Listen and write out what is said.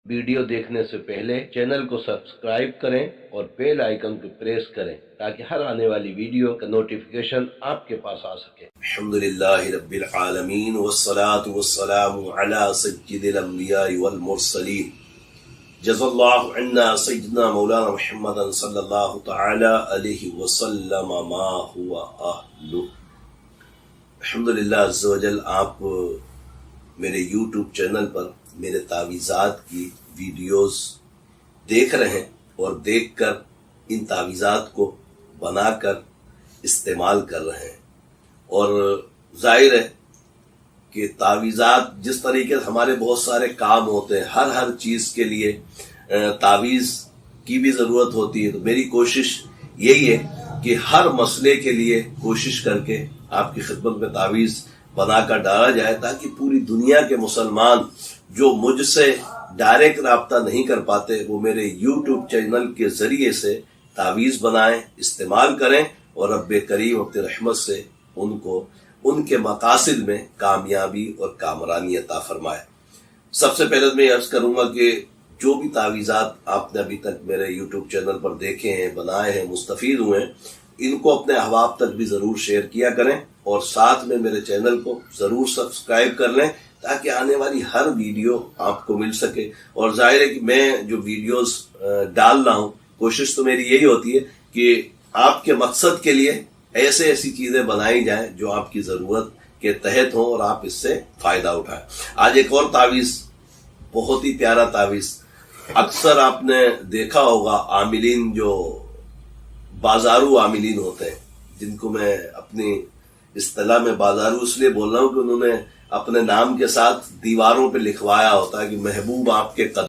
Video देखने से पहले चैनल को सब्सक्राइब करें और बेल आइकन को प्रेस करें ताकि हर आने वाली वीडियो का नोटिफिकेशन आपके पास आ सके। अल्हम्दुलिल्लाहि रब्बिल आलमीन वस्सलातु वस्सलामु अला सय्यिदिल अंबिया वल मुरसलीन जज़ल्लाहु अन्ना सय्यिदना मौलाना मुहम्मदन सल्लल्लाहु तआला अलैहि वसल्लम मा हुवा अहलु। अल्हम्दुलिल्लाह अज़्ज़ व जल आप मेरे यूट्यूब चैनल पर मेरे तावीज़ात की वीडियोस देख रहे हैं और देखकर इन तावीज़ात को बनाकर इस्तेमाल कर रहे हैं। और जाहिर है कि तावीज़ात जिस तरीके से हमारे बहुत सारे काम होते हैं, हर चीज़ के लिए तावीज़ की भी ज़रूरत होती है, तो मेरी कोशिश यही है कि हर मसले के लिए कोशिश करके आपकी खिदमत में तावीज़ बनाकर डाला जाए ताकि पूरी दुनिया के मुसलमान जो मुझसे डायरेक्ट राब्ता नहीं कर पाते वो मेरे यूट्यूब चैनल के जरिए से तावीज़ बनाएं, इस्तेमाल करें और रब्बे करीम अपनी रहमत से उनको उनके मकासिद में कामयाबी और कामरानी अता फरमाए। सबसे पहले मैं अर्ज करूंगा कि जो भी तावीज़ात आपने अभी तक मेरे यूट्यूब चैनल पर देखे हैं, बनाए हैं, मुस्तफीद हुए हैं, इनको अपने अहबाब तक भी ज़रूर शेयर किया करें और साथ में मेरे चैनल को ज़रूर सब्सक्राइब कर लें ताकि आने वाली हर वीडियो आपको मिल सके। और जाहिर है कि मैं जो वीडियोस डाल रहा हूँ, कोशिश तो मेरी यही होती है कि आपके मकसद के लिए ऐसी चीज़ें बनाई जाएं जो आपकी ज़रूरत के तहत हों और आप इससे फ़ायदा उठाएं। आज एक और तावीज़, बहुत ही प्यारा तावीज़। अक्सर आपने देखा होगा आमिलीन, जो बाजारू आमिलीन होते हैं, जिनको मैं अपनी इस्तिलाह में बाजारू इसलिए बोल रहा हूँ कि उन्होंने अपने नाम के साथ दीवारों पे लिखवाया होता है कि महबूब आपके कदम